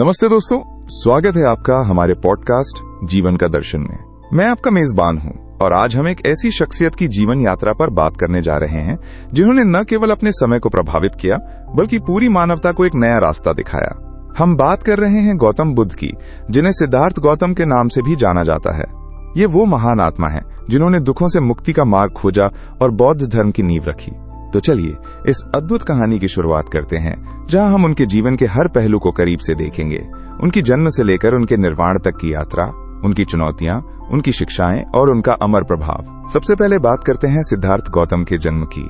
नमस्ते दोस्तों, स्वागत है आपका हमारे पॉडकास्ट जीवन का दर्शन में। मैं आपका मेजबान हूं और आज हम एक ऐसी शख्सियत की जीवन यात्रा पर बात करने जा रहे हैं जिन्होंने न केवल अपने समय को प्रभावित किया बल्कि पूरी मानवता को एक नया रास्ता दिखाया। हम बात कर रहे हैं गौतम बुद्ध की, जिन्हें सिद्धार्थ गौतम के नाम से भी जाना जाता है। ये वो महान आत्मा है जिन्होंने दुखों से मुक्ति का मार्ग खोजा और बौद्ध धर्म की नींव रखी। तो चलिए इस अद्भुत कहानी की शुरुआत करते हैं, जहां हम उनके जीवन के हर पहलू को करीब से देखेंगे। उनकी जन्म से लेकर उनके निर्वाण तक की यात्रा, उनकी चुनौतियां, उनकी शिक्षाएं और उनका अमर प्रभाव। सबसे पहले बात करते हैं सिद्धार्थ गौतम के जन्म की।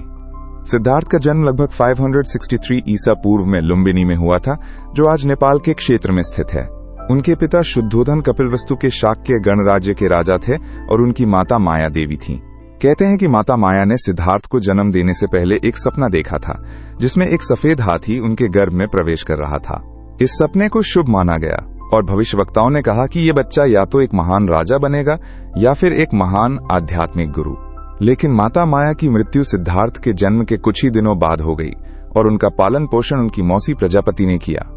सिद्धार्थ का जन्म लगभग 563 ईसा पूर्व में लुम्बिनी में हुआ था, जो आज नेपाल के क्षेत्र में स्थित है। उनके पिता शुद्धोधन कपिलवस्तु के शाक्य गणराज्य के राजा थे और उनकी माता माया देवी थीं। कहते हैं कि माता माया ने सिद्धार्थ को जन्म देने से पहले एक सपना देखा था, जिसमें एक सफेद हाथी उनके गर्भ में प्रवेश कर रहा था। इस सपने को शुभ माना गया और भविष्यवक्ताओं ने कहा कि ये बच्चा या तो एक महान राजा बनेगा या फिर एक महान आध्यात्मिक गुरु। लेकिन माता माया की मृत्यु सिद्धार्थ के जन्म के कुछ ही दिनों बाद हो गई और उनका पालन पोषण उनकी मौसी प्रजापति ने किया।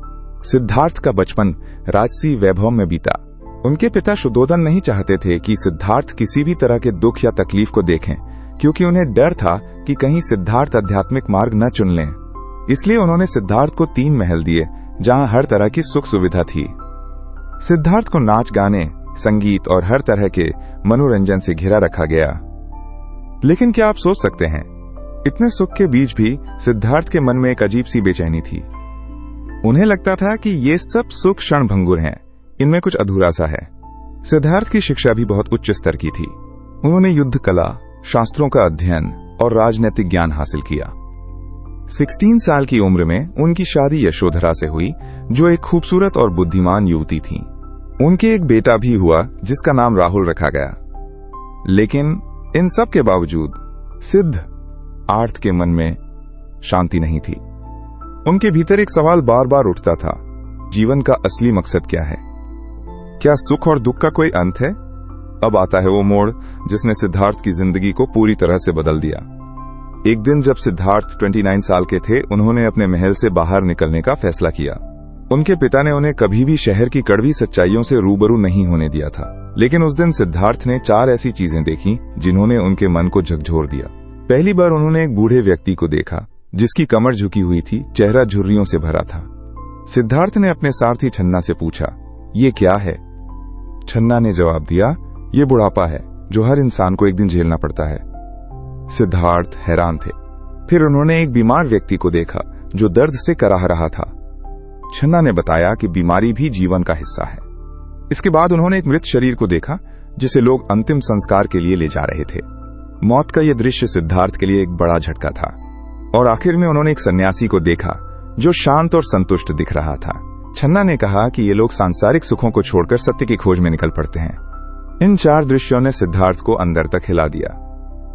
सिद्धार्थ का बचपन राजसी वैभव में बीता। उनके पिता शुद्धोधन नहीं चाहते थे कि सिद्धार्थ किसी भी तरह के दुख या तकलीफ को देखें, क्योंकि उन्हें डर था कि कहीं सिद्धार्थ आध्यात्मिक मार्ग न चुन लें। इसलिए उन्होंने सिद्धार्थ को 3 महल दिए, जहां हर तरह की सुख सुविधा थी। सिद्धार्थ को नाच गाने, संगीत और हर तरह के मनोरंजन से घिरा रखा गया। लेकिन क्या आप सोच सकते हैं, इतने सुख के बीच भी सिद्धार्थ के मन में एक अजीब सी बेचैनी थी। उन्हें लगता था कि ये सब सुख क्षणभंगुर हैं, इनमें कुछ अधूरा सा है। सिद्धार्थ की शिक्षा भी बहुत उच्च स्तर की थी। उन्होंने युद्ध कला, शास्त्रों का अध्ययन और राजनीतिक ज्ञान हासिल किया। 16 साल की उम्र में उनकी शादी यशोधरा से हुई, जो एक खूबसूरत और बुद्धिमान युवती थी। उनके एक बेटा भी हुआ, जिसका नाम राहुल रखा गया। लेकिन इन सब के बावजूद सिद्धार्थ के मन में शांति नहीं थी। उनके भीतर एक सवाल बार बार उठता था, जीवन का असली मकसद क्या है? क्या सुख और दुख का कोई अंत है? अब आता है वो मोड़ जिसने सिद्धार्थ की जिंदगी को पूरी तरह से बदल दिया। एक दिन जब सिद्धार्थ 29 साल के थे, उन्होंने अपने महल से बाहर निकलने का फैसला किया। उनके पिता ने उन्हें कभी भी शहर की कड़वी सच्चाइयों से रूबरू नहीं होने दिया था। लेकिन उस दिन सिद्धार्थ ने 4 ऐसी चीजें देखी जिन्होंने उनके मन को झकझोर दिया। पहली बार उन्होंने एक बूढ़े व्यक्ति को देखा, जिसकी कमर झुकी हुई थी, चेहरा झुर्रियों से भरा था। सिद्धार्थ ने अपने सारथी छन्ना से पूछा, ये क्या है? छन्ना ने जवाब दिया, ये बुढ़ापा है जो हर इंसान को एक दिन झेलना पड़ता है। सिद्धार्थ हैरान थे। फिर उन्होंने एक बीमार व्यक्ति को देखा जो दर्द से कराह रहा था। छन्ना ने बताया कि बीमारी भी जीवन का हिस्सा है। इसके बाद उन्होंने एक मृत शरीर को देखा, जिसे लोग अंतिम संस्कार के लिए ले जा रहे थे। मौत का यह दृश्य सिद्धार्थ के लिए एक बड़ा झटका था। और आखिर में उन्होंने एक सन्यासी को देखा जो शांत और संतुष्ट दिख रहा था। छन्ना ने कहा कि ये लोग सांसारिक सुखों को छोड़कर सत्य की खोज में निकल पड़ते हैं। इन 4 दृश्यों ने सिद्धार्थ को अंदर तक हिला दिया।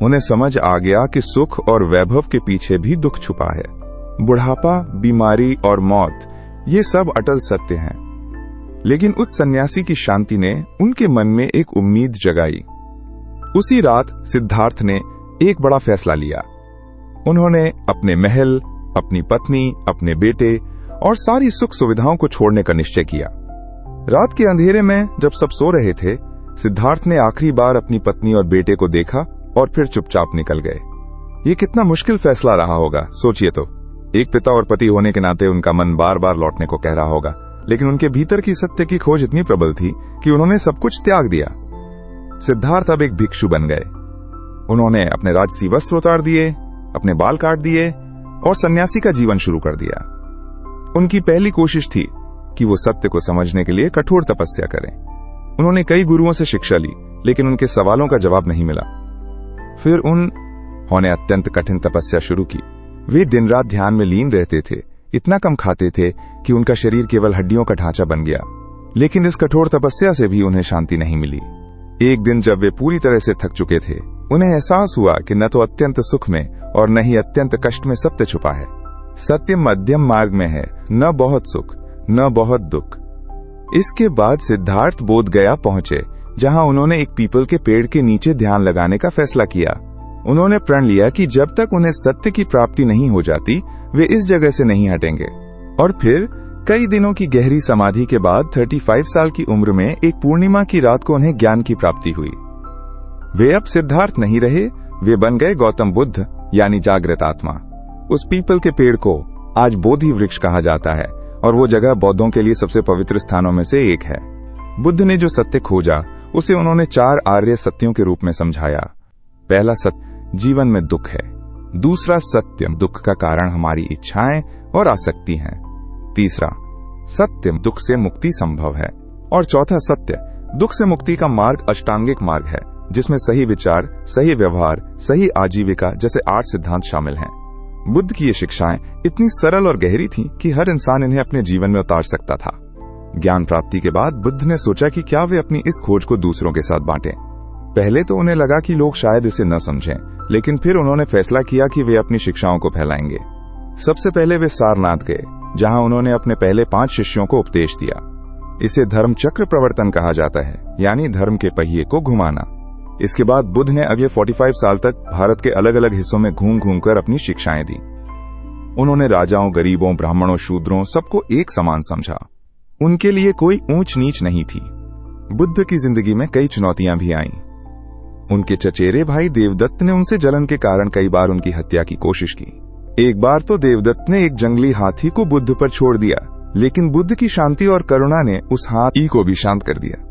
उन्हें समझ आ गया कि सुख और वैभव के पीछे भी दुख छुपा है। बुढ़ापा, बीमारी और मौत, ये सब अटल सत्य हैं। लेकिन उस सन्यासी की शांति ने उनके मन में एक उम्मीद जगाई। उसी रात सिद्धार्थ ने एक बड़ा फैसला लिया। उन्होंने अपने महल, अपनी पत्नी, अपने बेटे और सारी सुख सुविधाओं को छोड़ने का निश्चय किया। रात के अंधेरे में जब सब सो रहे थे, सिद्धार्थ ने आखिरी बार अपनी पत्नी और बेटे को देखा और फिर चुपचाप निकल गए। ये कितना मुश्किल फैसला रहा होगा, सोचिए तो। एक पिता और पति होने के नाते उनका मन बार बार लौटने को कह रहा होगा, लेकिन उनके भीतर की सत्य की खोज इतनी प्रबल थी कि उन्होंने सब कुछ त्याग दिया। सिद्धार्थ अब एक भिक्षु बन गए। उन्होंने अपने राजसी वस्त्र उतार दिए, अपने बाल काट दिए और सन्यासी का जीवन शुरू कर दिया। उनकी पहली कोशिश थी कि वो सत्य को समझने के लिए कठोर तपस्या करें। उन्होंने कई गुरुओं से शिक्षा ली, लेकिन उनके सवालों का जवाब नहीं मिला। फिर उन्होंने अत्यंत कठिन तपस्या शुरू की। वे दिन रात ध्यान में लीन रहते थे, इतना कम खाते थे कि उनका शरीर केवल हड्डियों का ढांचा बन गया। लेकिन इस कठोर तपस्या से भी उन्हें शांति नहीं मिली। एक दिन जब वे पूरी तरह से थक चुके थे, उन्हें एहसास हुआ कि न तो अत्यंत सुख में और न ही अत्यंत कष्ट में सत्य छुपा है। सत्य मध्यम मार्ग में है, न बहुत सुख न बहुत दुख। इसके बाद सिद्धार्थ बोध गया पहुंचे, जहां उन्होंने एक पीपल के पेड़ के नीचे ध्यान लगाने का फैसला किया। उन्होंने प्रण लिया कि जब तक उन्हें सत्य की प्राप्ति नहीं हो जाती, वे इस जगह से नहीं हटेंगे। और फिर कई दिनों की गहरी समाधि के बाद 35 साल की उम्र में एक पूर्णिमा की रात को उन्हें ज्ञान की प्राप्ति हुई। वे अब सिद्धार्थ नहीं रहे, वे बन गए गौतम बुद्ध यानी जागृत आत्मा। उस पीपल के पेड़ को आज बोधि वृक्ष कहा जाता है और वो जगह बौद्धों के लिए सबसे पवित्र स्थानों में से एक है। बुद्ध ने जो सत्य खोजा उसे उन्होंने 4 आर्य सत्यों के रूप में समझाया। पहला सत्य जीवन में दुख है। दूसरा सत्य दुख का कारण हमारी इच्छाएं और आसक्ति हैं। तीसरा सत्य दुख से मुक्ति संभव है। और चौथा सत्य दुख से मुक्ति का मार्ग अष्टांगिक मार्ग है, जिसमें सही विचार, सही व्यवहार, सही आजीविका जैसे 8 सिद्धांत शामिल हैं। बुद्ध की ये शिक्षाएं इतनी सरल और गहरी थीं कि हर इंसान इन्हें अपने जीवन में उतार सकता था। ज्ञान प्राप्ति के बाद बुद्ध ने सोचा कि क्या वे अपनी इस खोज को दूसरों के साथ बांटें। पहले तो उन्हें लगा कि लोग शायद इसे न समझें, लेकिन फिर उन्होंने फैसला किया कि वे अपनी शिक्षाओं को फैलाएंगे। सबसे पहले वे सारनाथ गए, जहां उन्होंने अपने पहले 5 शिष्यों को उपदेश दिया। इसे धर्म चक्र प्रवर्तन कहा जाता है, यानी धर्म के पहिए को घुमाना। इसके बाद बुद्ध ने अगले 45 साल तक भारत के अलग अलग हिस्सों में घूम घूम कर अपनी शिक्षाएं दी। उन्होंने राजाओं, गरीबों, ब्राह्मणों, शूद्रों सबको एक समान समझा। उनके लिए कोई ऊंच नीच नहीं थी। बुद्ध की जिंदगी में कई चुनौतियां भी आईं। उनके चचेरे भाई देवदत्त ने उनसे जलन के कारण कई बार उनकी हत्या की कोशिश की। एक बार तो देवदत्त ने एक जंगली हाथी को बुद्ध पर छोड़ दिया, लेकिन बुद्ध की शांति और करुणा ने उस हाथी को भी शांत कर दिया।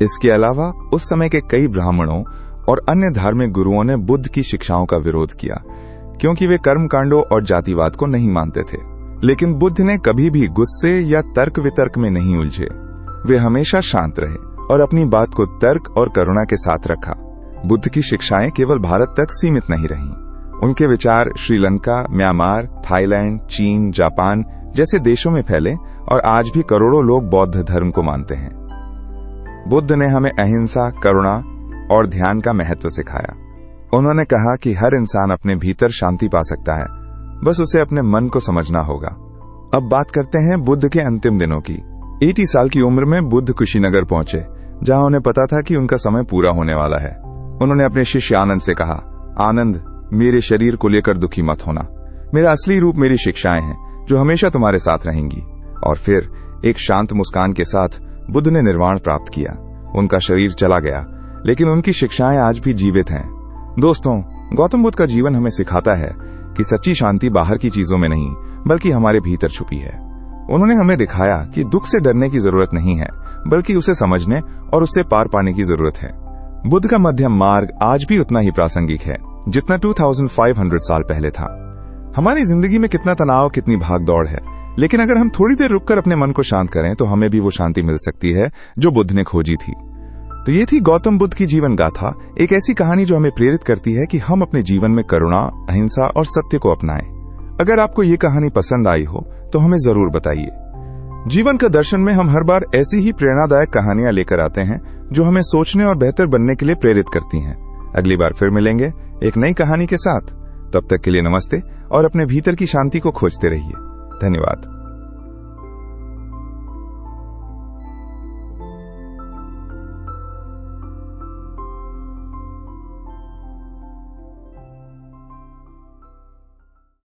इसके अलावा उस समय के कई ब्राह्मणों और अन्य धार्मिक गुरुओं ने बुद्ध की शिक्षाओं का विरोध किया, क्योंकि वे कर्मकांडों और जातिवाद को नहीं मानते थे। लेकिन बुद्ध ने कभी भी गुस्से या तर्क वितर्क में नहीं उलझे। वे हमेशा शांत रहे और अपनी बात को तर्क और करुणा के साथ रखा। बुद्ध की शिक्षाएं केवल भारत तक सीमित नहीं रहीं। उनके विचार श्रीलंका, म्यांमार, थाईलैंड, चीन, जापान जैसे देशों में फैले और आज भी करोड़ों लोग बौद्ध धर्म को मानते हैं। बुद्ध ने हमें अहिंसा, करुणा और ध्यान का महत्व सिखाया। उन्होंने कहा कि हर इंसान अपने भीतर शांति पा सकता है, बस उसे अपने मन को समझना होगा। अब बात करते हैं बुद्ध के अंतिम दिनों की। 80 साल की उम्र में बुद्ध कुशीनगर पहुंचे, जहां उन्हें पता था कि उनका समय पूरा होने वाला है। उन्होंने अपने शिष्य आनंद से कहा, आनंद, मेरे शरीर को लेकर दुखी मत होना। मेरा असली रूप मेरी शिक्षाएं हैं, जो हमेशा तुम्हारे साथ रहेंगी। और फिर एक शांत मुस्कान के साथ बुद्ध ने निर्वाण प्राप्त किया। उनका शरीर चला गया, लेकिन उनकी शिक्षाएं आज भी जीवित हैं। दोस्तों, गौतम बुद्ध का जीवन हमें सिखाता है कि सच्ची शांति बाहर की चीजों में नहीं, बल्कि हमारे भीतर छुपी है। उन्होंने हमें दिखाया कि दुख से डरने की जरूरत नहीं है, बल्कि उसे समझने और उससे पार पाने की जरूरत है। बुद्ध का मध्यम मार्ग आज भी उतना ही प्रासंगिक है जितना 2500 साल पहले था। हमारी जिंदगी में कितना तनाव, कितनी भाग दौड़ है, लेकिन अगर हम थोड़ी देर रुककर अपने मन को शांत करें तो हमें भी वो शांति मिल सकती है जो बुद्ध ने खोजी थी। तो ये थी गौतम बुद्ध की जीवन गाथा, एक ऐसी कहानी जो हमें प्रेरित करती है कि हम अपने जीवन में करुणा, अहिंसा और सत्य को अपनाएं। अगर आपको ये कहानी पसंद आई हो तो हमें जरूर बताइए। जीवन का दर्शन में हम हर बार ऐसी ही प्रेरणादायक कहानियां लेकर आते हैं जो हमें सोचने और बेहतर बनने के लिए प्रेरित करती हैं। अगली बार फिर मिलेंगे एक नई कहानी के साथ। तब तक के लिए नमस्ते और अपने भीतर की शांति को खोजते रहिए। धन्यवाद।